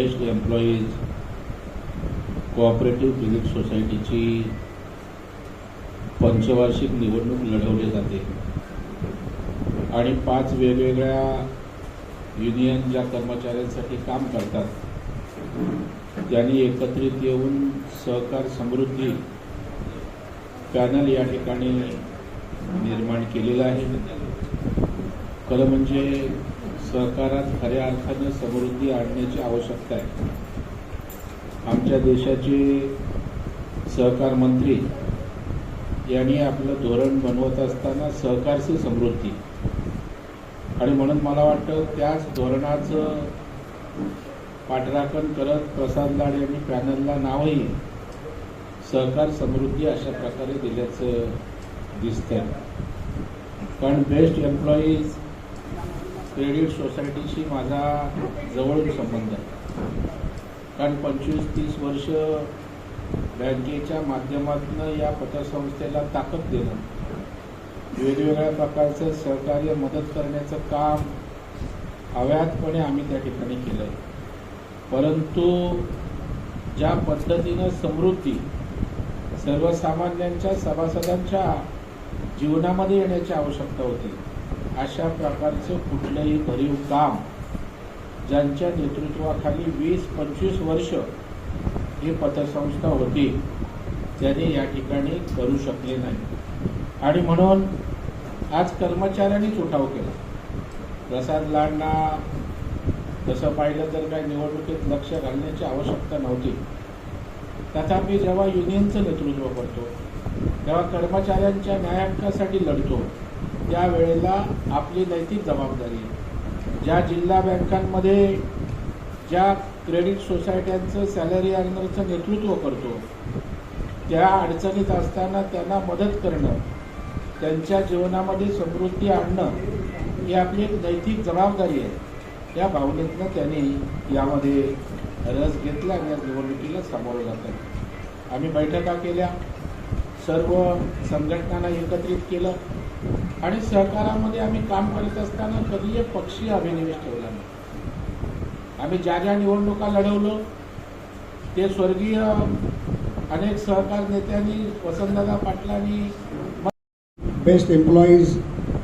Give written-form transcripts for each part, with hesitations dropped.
Best employees cooperative credit सोसायटीची पंचवार्षिक निवडणूक लढवली जाते आणि 5 वेगवेगळ्या युनियन ज्या कर्मचाऱ्यांसाठी काम करतात त्यांनी एकत्रित येऊन सहकार समृद्धी पॅनल या ठिकाणी निर्माण केलेलं आहे. खरं म्हणजे सहकारात खऱ्या अर्थानं समृद्धी आणण्याची आवश्यकता आहे. आमच्या देशाचे सहकार मंत्री यांनी आपलं धोरण बनवत असताना सहकार से समृद्धी आणि म्हणून मला वाटतं त्याच धोरणाचं पाठराखण करत प्रसाद लाड यांनी पॅनलला नावही सहकार समृद्धी अशा प्रकारे दिल्याचं दिसतंय. कारण बेस्ट एम्प्लॉईज क्रेडिट सोसायटीशी माझा जवळून संबंध आहे. कारण 25-30 वर्ष बँकेच्या माध्यमातून या पतसंस्थेला ताकद देणं, वेगवेगळ्या प्रकारचं सहकार्य मदत करण्याचं काम अव्याहतपणे आम्ही त्या ठिकाणी केलं आहे. परंतु ज्या पद्धतीनं समृद्धी सर्वसामान्यांच्या सभासदांच्या जीवनामध्ये येण्याची आवश्यकता होती, अशा प्रकारचं कुठलंही भरीव काम ज्यांच्या नेतृत्वाखाली 20-25 वर्ष ही पतसंस्था होती त्यांनी या ठिकाणी करू शकले नाही. आणि म्हणून आज कर्मचाऱ्यांनीच उठाव केला. प्रसाद लाडना तसं पाहिलं तर काही निवडणुकीत लक्ष घालण्याची आवश्यकता नव्हती. तथापि जेव्हा युनियनचं नेतृत्व करतो, तेव्हा कर्मचाऱ्यांच्या न्यायहक्कासाठी लढतो, त्यावेळेला आपली नैतिक जबाबदारी आहे. ज्या जिल्हा बँकांमध्ये ज्या क्रेडिट सोसायट्यांचं सॅलरी अर्नरचं नेतृत्व करतो, त्या अडचणीत असताना त्यांना मदत करणं, त्यांच्या जीवनामध्ये समृद्धी आणणं ही आपली एक नैतिक जबाबदारी आहे. त्या भावनेतनं त्यांनी यामध्ये रस घेतला आणि या निवडणुकीला सामोरं जातात. आम्ही बैठका केल्या, सर्व संघटनांना एकत्रित केलं आणि सहकारामध्ये आम्ही काम करत असताना कधी एक पक्षीय अभिनिवेश ठेवला नाही. आम्ही ज्या ज्या निवडणुका लढवलो ते स्वर्गीय अनेक सहकार नेत्यांनी, वसंतदादा पाटलांनी बेस्ट एम्प्लॉईज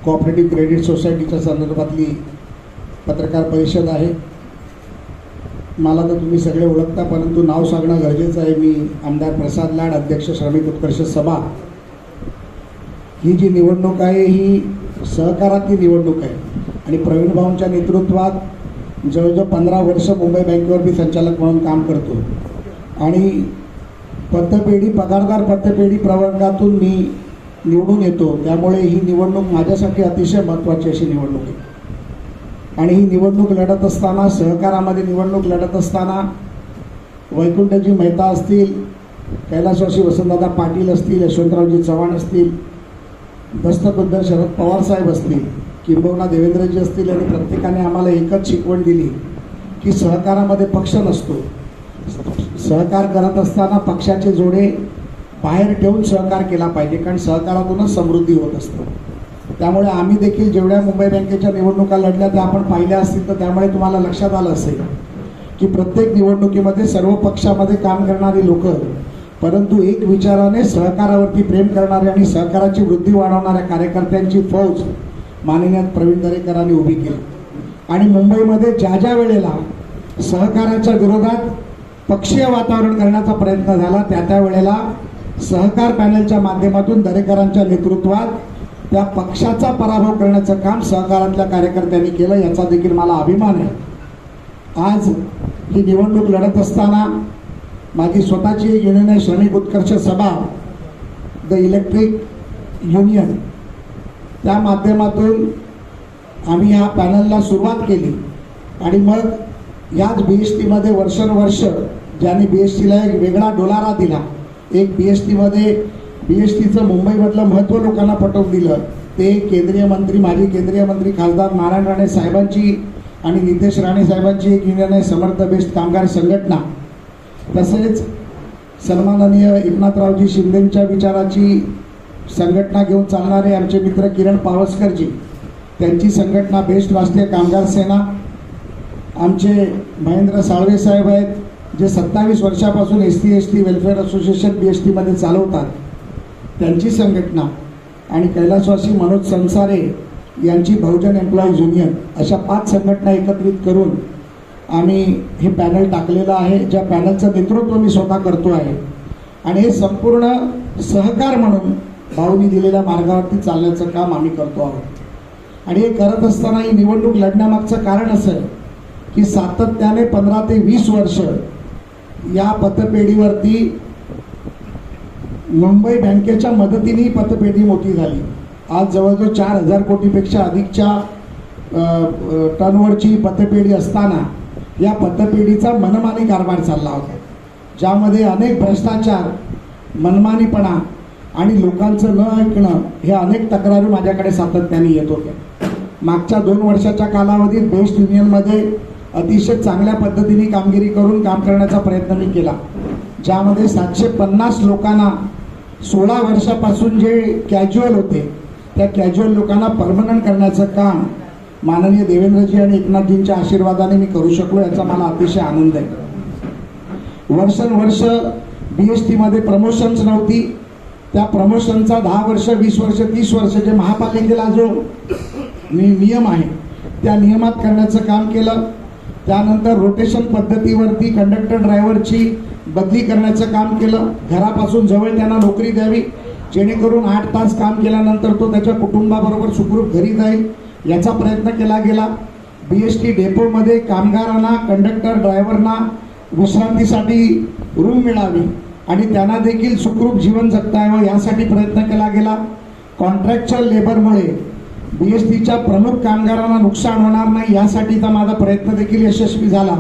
कोऑपरेटिव्ह क्रेडिट सोसायटीच्या संदर्भातली पत्रकार परिषद आहे. मला तर तुम्ही सगळे ओळखता, परंतु नाव सांगणं गरजेचं आहे. मी आमदार प्रसाद लाड, अध्यक्ष श्रमिक उत्कर्ष सभा. ही जी निवडणूक आहे ही सहकारातली निवडणूक आहे आणि प्रवीण भाऊंच्या नेतृत्वात जवळजवळ 15 वर्ष मुंबई बँकेवर मी संचालक म्हणून काम करतो आणि पतपेढी, पगारदार पतपेढी प्रवर्गातून मी निवडून येतो. त्यामुळे ही निवडणूक माझ्यासाठी अतिशय महत्त्वाची अशी निवडणूक आहे. आणि ही निवडणूक लढत असताना, सहकारामध्ये निवडणूक लढत असताना वैकुंठजी मेहता असतील, कैलासवासी वसंतदादा पाटील असतील, यशवंतरावजी चव्हाण असतील, दस्तखुद्द शरद पवार साहेब असतील, किंबहुना देवेंद्रजी असतील, आणि प्रत्येकाने आम्हाला एकच शिकवण दिली की सहकारामध्ये पक्ष नसतो. सहकार करत असताना पक्षाचे जोडे बाहेर ठेवून सहकार केला पाहिजे, कारण सहकारातूनच समृद्धी होत असते. त्यामुळे आम्ही देखील जेवढ्या मुंबई बँकेच्या निवडणुका लढल्या त्या आपण पाहिल्या असतील, तर त्यामुळे तुम्हाला लक्षात आलं असेल की प्रत्येक निवडणुकीमध्ये सर्व पक्षामध्ये काम करणारी लोक, परंतु एक विचाराने सहकारावरती प्रेम करणारे आणि सहकाराची वृद्धी वाढवणाऱ्या कार्यकर्त्यांची फौज माननीय प्रवीण दरेकरांनी उभी केली. आणि मुंबईमध्ये ज्या ज्या वेळेला सहकाराच्या विरोधात पक्षीय वातावरण करण्याचा प्रयत्न झाला, त्या वेळेला सहकार पॅनलच्या माध्यमातून दरेकरांच्या नेतृत्वात त्या पक्षाचा पराभव करण्याचं काम सहकारातल्या कार्यकर्त्यांनी केलं, याचा देखील मला अभिमान आहे. आज ही निवडणूक लढत असताना माझी स्वतःची एक युनियन आहे, श्रमिक उत्कर्ष सभा, द इलेक्ट्रिक युनियन. त्या माध्यमातून आम्ही ह्या पॅनलला सुरुवात केली आणि मग याच BSTमध्ये वर्षानुवर्ष ज्यांनी BSTला एक वेगळा डोलारा दिला, एक BSTचं मुंबईमधलं महत्त्व लोकांना पटवून दिलं, ते केंद्रीय मंत्री, माजी केंद्रीय मंत्री खासदार नारायण राणे साहेबांची आणि नितेश राणे साहेबांची एक युनियन आहे, समर्थ बेस्ट कामगार संघटना. तसेच सन्माननीय एकनाथरावजी शिंदेंच्या विचाराची संघटना घेऊन चालणारे आमचे मित्र किरण पावसकरजी, त्यांची संघटना बेस्ट राष्ट्रीय कामगार सेना. आमचे महेंद्र साळवे साहेब आहेत, जे 27 वर्षापासून ST वेलफेअर असोसिएशन BSTमध्ये चालवतात, त्यांची संघटना, आणि कैलासवासी मनोज संसारे यांची बहुजन एम्प्लॉईज युनियन, अशा 5 संघटना एकत्रित करून आम्ही हे पॅनल टाकलेलं आहे, ज्या पॅनलचं नेतृत्व मी स्वतः करतो आहे. आणि हे संपूर्ण सहकार म्हणून भाऊनी दिलेल्या मार्गावरती चालण्याचं काम आम्ही करतो आहोत. आणि हे करत असताना ही निवडणूक लढण्यामागचं कारण असं आहे की सातत्याने 15 ते 20 वर्ष या पतपेढीवरती मुंबई बँकेच्या मदतीने ही पतपेढी मोठी झाली. आज जवळजवळ 4,000 कोटीपेक्षा अधिकच्या टर्नओव्हरची पतपेढी असताना या पतपेढीचा मनमानी कारभार चालला होता, ज्यामध्ये अनेक भ्रष्टाचार, मनमानीपणा आणि लोकांचं न ऐकणं, हे अनेक तक्रारी माझ्याकडे सातत्याने येत होत्या. मागच्या 2 वर्षाच्या कालावधीत बेस्ट युनियनमध्ये अतिशय चांगल्या पद्धतीने कामगिरी करून काम करण्याचा प्रयत्न मी केला, ज्यामध्ये 750 लोकांना 16 वर्षापासून जे कॅज्युअल होते त्या कॅज्युअल लोकांना परमनंट करण्याचं काम माननीय देवेंद्रजी आणि एकनाथजींच्या आशीर्वादाने मी करू शकलो, याचा मला अतिशय आनंद आहे. वर्षानुवर्ष BSTमध्ये प्रमोशन्स नव्हती, त्या प्रमोशनचा 10 वर्ष, 20 वर्ष, 30 वर्ष जे महापालिकेला जो नियम आहे त्या नियमात करण्याचं काम केलं. त्यानंतर रोटेशन पद्धतीवरती कंडक्टर ड्रायव्हरची बदली करण्याचं काम केलं. घरापासून जवळ त्यांना नोकरी द्यावी, जेणेकरून 8 तास काम केल्यानंतर तो त्याच्या कुटुंबाबरोबर सुखरूप घरी जाईल, याचा प्रयत्न केला गेला. BST डेपोमध्ये कामगारांना, कंडक्टर ड्रायव्हरना विश्रांतीसाठी रूम मिळावी आणि त्यांना देखील सुखरूप जीवन जगता यावं, यासाठी प्रयत्न केला गेला. कॉन्ट्रॅक्च्युअल लेबरमुळे BSTच्या प्रमुख कामगारांना नुकसान होणार नाही, यासाठीचा माझा प्रयत्न देखील यशस्वी झाला.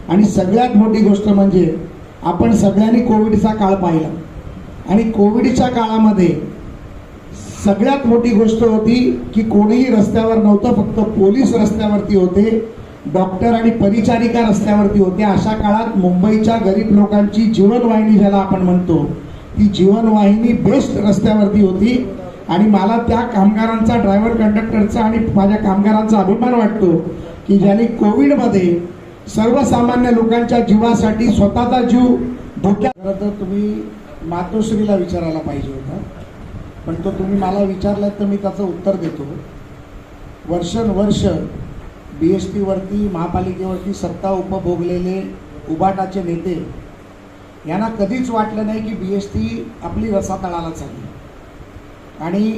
आणि सगळ्यात मोठी गोष्ट म्हणजे आपण सगळ्यांनी कोविडचा काळ पाहिला, आणि कोविडच्या काळामध्ये सगळ्यात मोठी गोष्ट होती की कोणीही रस्त्यावर नव्हतं, फक्त पोलीस रस्त्यावरती होते, डॉक्टर आणि परिचारिका रस्त्यावरती होते. अशा काळात मुंबईच्या गरीब लोकांची जीवनवाहिनी ज्याला आपण म्हणतो, ती जीवनवाहिनी बेस्ट रस्त्यावरती होती. आणि मला त्या कामगारांचा, ड्रायव्हर कंडक्टरचा आणि माझ्या कामगारांचा अभिमान वाटतो की ज्यांनी कोविडमध्ये सर्वसामान्य लोकांच्या जीवासाठी स्वतःचा जीव धोक्यात. खरं तर तुम्ही मातोश्रीला विचारायला पाहिजे होता, पण तो तुम्ही मला विचारलात तर मी त्याचं उत्तर देतो. वर्षानुवर्ष BSTवरती, महापालिकेवरती सत्ता उपभोगलेले उबाटाचे नेते यांना कधीच वाटलं नाही की BST आपली रसातळाला चालली. आणि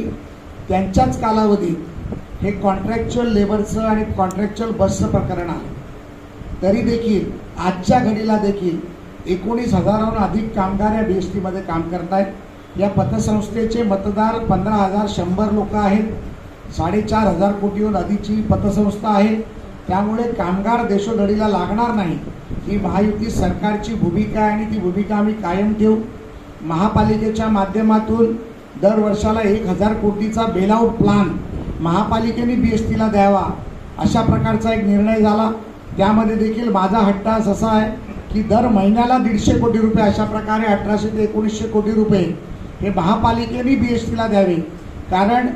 त्यांच्याच कालावधीत हे कॉन्ट्रॅक्च्युअल लेबरचं आणि कॉन्ट्रॅक्च्युअल बसचं प्रकरण आहे. तरी देखील आजच्या घडीला देखील 19,000हून अधिक कामगार या BSTमध्ये काम करत आहेत. या पतसंस्थेचे मतदार 15,100 लोक आहेत. 4,500 कोटीहून अधिकची पतसंस्था आहे. त्यामुळे कामगार देशोधडीला लागणार नाही, ही महायुती सरकारची भूमिका आहे आणि ती भूमिका आम्ही कायम ठेवू. महापालिकेच्या माध्यमातून दर वर्षाला 1,000 कोटीचा बेलआउट प्लान महापालिकेने BSTला द्यावा, अशा प्रकारचा एक निर्णय झाला. त्यामध्ये देखील माझा हट्टास असा आहे की दर महिन्याला 150 कोटी रुपये, अशा प्रकारे 1800 ते 1900 कोटी रुपये हे महापालिकेने BSTला द्यावे. कारण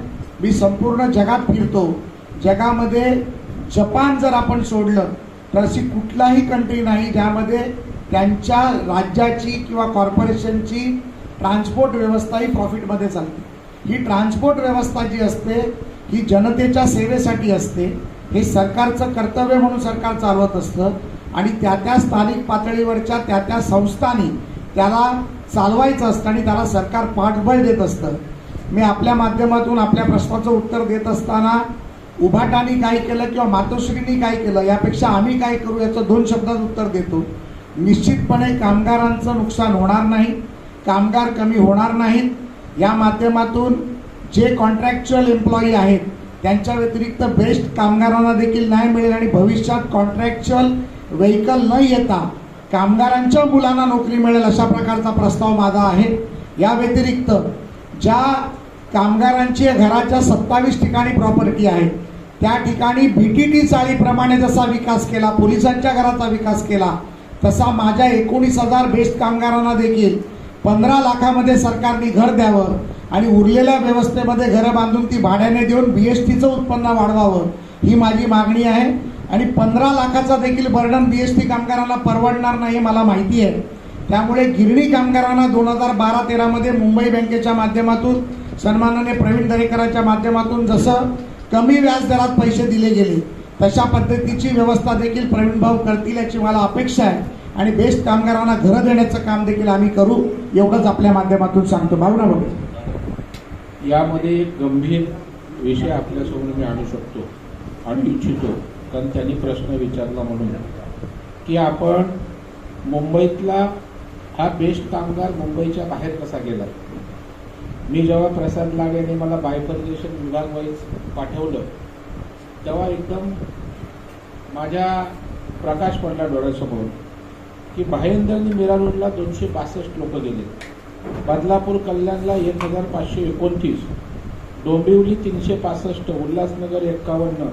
मी संपूर्ण जगात फिरतो, जगामध्ये जपान जर आपण सोडलं तर अशी कुठलाही कंट्री नाही ज्यामध्ये त्यांच्या राज्याची किंवा कॉर्पोरेशनची ट्रान्सपोर्ट व्यवस्था ही प्रॉफिटमध्ये चालते. ही ट्रान्सपोर्ट व्यवस्था जी असते ही जनतेच्या सेवेसाठी असते. हे सरकारचं कर्तव्य म्हणून सरकार चालवत असतं आणि त्या स्थानिक पातळीवरच्या त्या संस्थांनी त्याला चालवायचं असतं आणि त्याला सरकार पाठबळ देत असतं. मी आपल्या माध्यमातून आपल्या प्रश्नाचं उत्तर देत असताना उभाटानी काय केलं किंवा मातोश्रींनी काय केलं यापेक्षा आम्ही काय करू याचं 2 शब्दात उत्तर देतो. निश्चितपणे कामगारांचं नुकसान होणार नाही, कामगार कमी होणार नाहीत. या माध्यमातून जे कॉन्ट्रॅक्च्युअल एम्प्लॉई आहेत त्यांच्या व्यतिरिक्त बेस्ट कामगारांना देखील न्याय मिळेल आणि भविष्यात कॉन्ट्रॅक्च्युअल व्हेकल न येता कामगारांच्या मुलांना नोकरी मिळेल, अशा प्रकारचा प्रस्ताव माझा आहे. या व्यतिरिक्त ज्या कामगारांची घराच्या 27 ठिकाणी प्रॉपर्टी आहे त्या ठिकाणी BTT चाळीप्रमाणे जसा विकास केला, पोलिसांच्या घराचा विकास केला, तसा माझ्या 19,000 बेस्ट कामगारांना देखील 15 लाखामध्ये सरकारने घर द्यावं आणि उरलेल्या व्यवस्थेमध्ये घरं बांधून ती भाड्याने देऊन BSTचं उत्पन्न वाढवावं, ही माझी मागणी आहे. आणि 15 लाखाचा देखील बर्डन BST कामगारांना परवडणार नाही मला माहिती आहे. त्यामुळे गिरणी कामगारांना 2012-13 मध्ये मुंबई बँकेच्या माध्यमातून सन्माननीय प्रवीण दरेकरांच्या माध्यमातून जसं कमी व्याजदरात पैसे दिले गेले तशा पद्धतीची व्यवस्था देखील प्रवीण भाऊ करतील याची मला अपेक्षा आहे. आणि बेस्ट कामगारांना घरं देण्याचं काम देखील आम्ही करू एवढंच आपल्या माध्यमातून सांगतो. भावना बघू यामध्ये एक गंभीर विषय आपल्यासमोर मी आणू शकतो, आणू इच्छितो, कारण त्यांनी प्रश्न विचारला म्हणून, की आपण मुंबईतला हा बेस्ट कामगार मुंबईच्या बाहेर कसा गेला. मी जेव्हा प्रसाद लाडेने मला बायफर्गेशन विभाग वाईज पाठवलं तेव्हा एकदम माझ्या प्रकाश पडला डोळ्यासमोर की भाईंदर मीरा रोडला 262 लोक गेले, बदलापूर कल्याणला 1529, डोंबिवली 365, उल्हासनगर 51,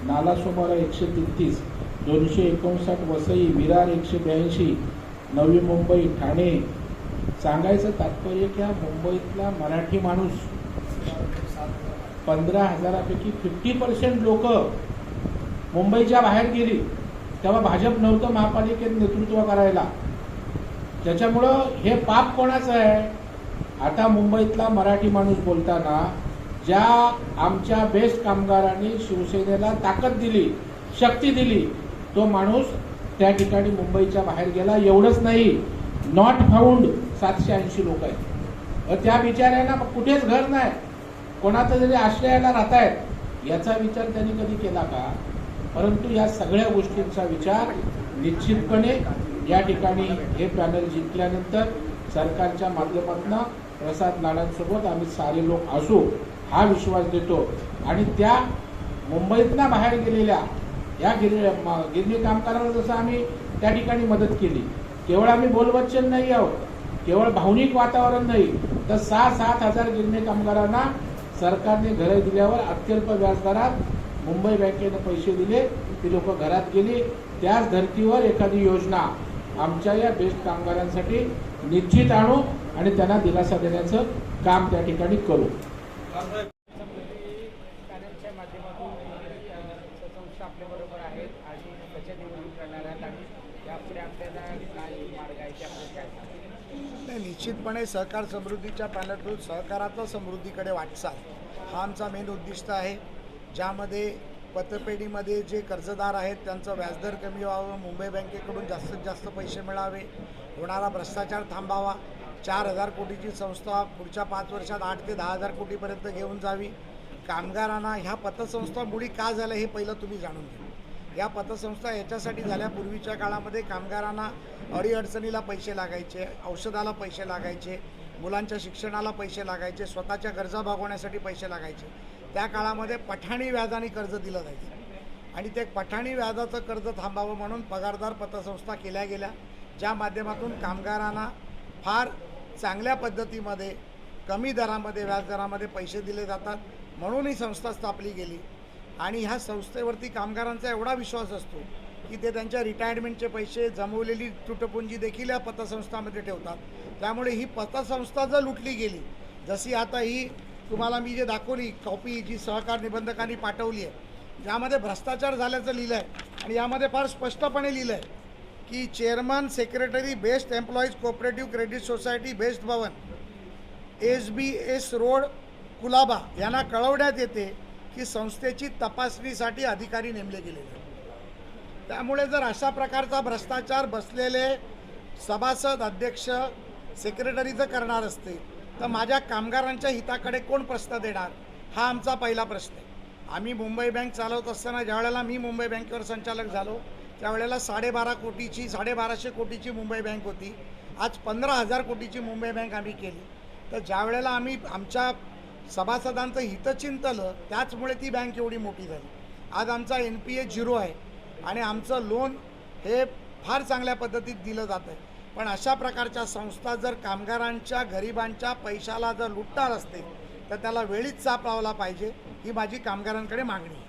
नालासोपारा 133, 259 वसई, विरार 182, नवी मुंबई, ठाणे. सांगायचं तात्पर्य की हा मुंबईतला मराठी माणूस 15,000पैकी 50% लोक मुंबईच्या बाहेर गेली. तेव्हा भाजप नव्हतं महापालिकेत नेतृत्व करायला. त्याच्यामुळं हे पाप कोणाचं आहे. आता मुंबईतला मराठी माणूस बोलताना ज्या आमच्या बेस्ट कामगारांनी शिवसेनेला ताकद दिली, शक्ती दिली, तो माणूस त्या ठिकाणी मुंबईच्या बाहेर गेला. एवढंच नाही, नॉट फाउंड 780 लोक आहेत. त्या बिचाऱ्यांना कुठेच घर नाही, कोणाचं जरी आश्रयाला राहत आहेत याचा विचार त्यांनी कधी केला का. परंतु या सगळ्या गोष्टींचा विचार निश्चितपणे या ठिकाणी हे पॅनल जिंकल्यानंतर सरकारच्या माध्यमातून प्रसाद लाडांसोबत आम्ही सारे लोक असू हा विश्वास देतो. आणि त्या मुंबईतनं बाहेर गेलेल्या या गिरणी कामगारांना जसं आम्ही त्या ठिकाणी मदत केली, केवळ आम्ही बोलवचन नाही आहोत, केवळ भावनिक वातावरण नाही, तर 6-7 हजार गिरणी कामगारांना सरकारने घरे दिल्यावर अत्यल्प व्याजदरात मुंबई बँकेने पैसे दिले, ती लोक घरात गेली. त्याच धर्तीवर एखादी योजना आमच्या या बेस्ट कामगारांसाठी निश्चित आणू आणि त्यांना दिलासा देण्याचं काम त्या ठिकाणी करू. पॅनलच्या माध्यमातून संस्था आपल्या बरोबर आहेत आणि त्याच्या निवडणूक करणार आहेत आणि यापुढे आपल्याला काय मार्ग आहे त्यापुढे काय नाही, निश्चितपणे सहकार समृद्धीच्या पॅनलतून सहकारातल्या समृद्धीकडे वाटचाल हा आमचा मेन उद्दिष्ट आहे. ज्यामध्ये पतपेढीमध्ये जे कर्जदार आहेत त्यांचं व्याजदर कमी व्हावं, मुंबई बँकेकडून जास्तीत जास्त पैसे मिळावे, होणारा भ्रष्टाचार थांबावा, 4,000 कोटीची संस्था पुढच्या 5 वर्षात 8 ते 10,000 कोटीपर्यंत घेऊन जावी. कामगारांना ह्या पतसंस्था मुळी का झाल्या हे पहिलं तुम्ही जाणून घ्या. या पतसंस्था याच्यासाठी झाल्या, पूर्वीच्या काळामध्ये कामगारांना अडीअडचणीला पैसे लागायचे, औषधाला पैसे लागायचे, मुलांच्या शिक्षणाला पैसे लागायचे, स्वतःच्या गरजा भागवण्यासाठी पैसे लागायचे. त्या काळामध्ये पठाणी व्याजाने कर्ज दिलं जायचं आणि ते पठाणी व्याजाचं कर्ज थांबावं म्हणून पगारदार पतसंस्था केल्या गेल्या, ज्या माध्यमातून कामगारांना फार चांगल्या पद्धतीमध्ये कमी दरामध्ये व्याजदरामध्ये पैसे दिले जातात. म्हणून ही संस्था स्थापली गेली आणि ह्या संस्थेवरती कामगारांचा एवढा विश्वास असतो की ते त्यांच्या रिटायरमेंटचे पैसे, जमवलेली तुटपुंजी देखील या पतसंस्थामध्ये ठेवतात. त्यामुळे ही पतसंस्था जर लुटली गेली, जशी आता ही तुम्हाला मी जे दाखवली कॉपी जी सहकार निबंधकांनी पाठवली आहे, ज्यामध्ये भ्रष्टाचार झाल्याचं लिहिलं आहे आणि यामध्ये फार स्पष्टपणे लिहिलं आहे की chairman secretary BEST employees cooperative credit society BEST Bhavan SBS road Colaba यांना कळवण्यात येते की संस्थेची तपासणीसाठी अधिकारी नेमले गेलेले आहेत. त्यामुळे जर अशा प्रकारचा भ्रष्टाचार बसलेले सभासद, अध्यक्ष, सेक्रेटरी जर करणार असते तर माझ्या कामगारांच्या हिताकडे कोण प्रश्न देणार हा आमचा पहिला प्रश्न आहे. आम्ही मुंबई बँक चालवत असताना ज्यावेळेला मी मुंबई बँकेवर संचालक झालो त्यावेळेला 12.5 कोटीची मुंबई बँक होती. आज 15,000 कोटीची मुंबई बँक आम्ही केली. तर ज्यावेळेला आम्ही आमच्या सभासदांचं हित चिंतलं त्याचमुळे ती बँक एवढी मोठी झाली. आज आमचा NPA 0 आहे आणि आमचं लोन हे फार चांगल्या पद्धतीत दिलं जातं आहे. पण अशा प्रकारच्या संस्था जर कामगारांच्या, गरिबांच्या पैशाला जर लुटणार असते तर त्याला वेळीच चाप लावला पाहिजे, ही माझी कामगारांकडे मागणी आहे.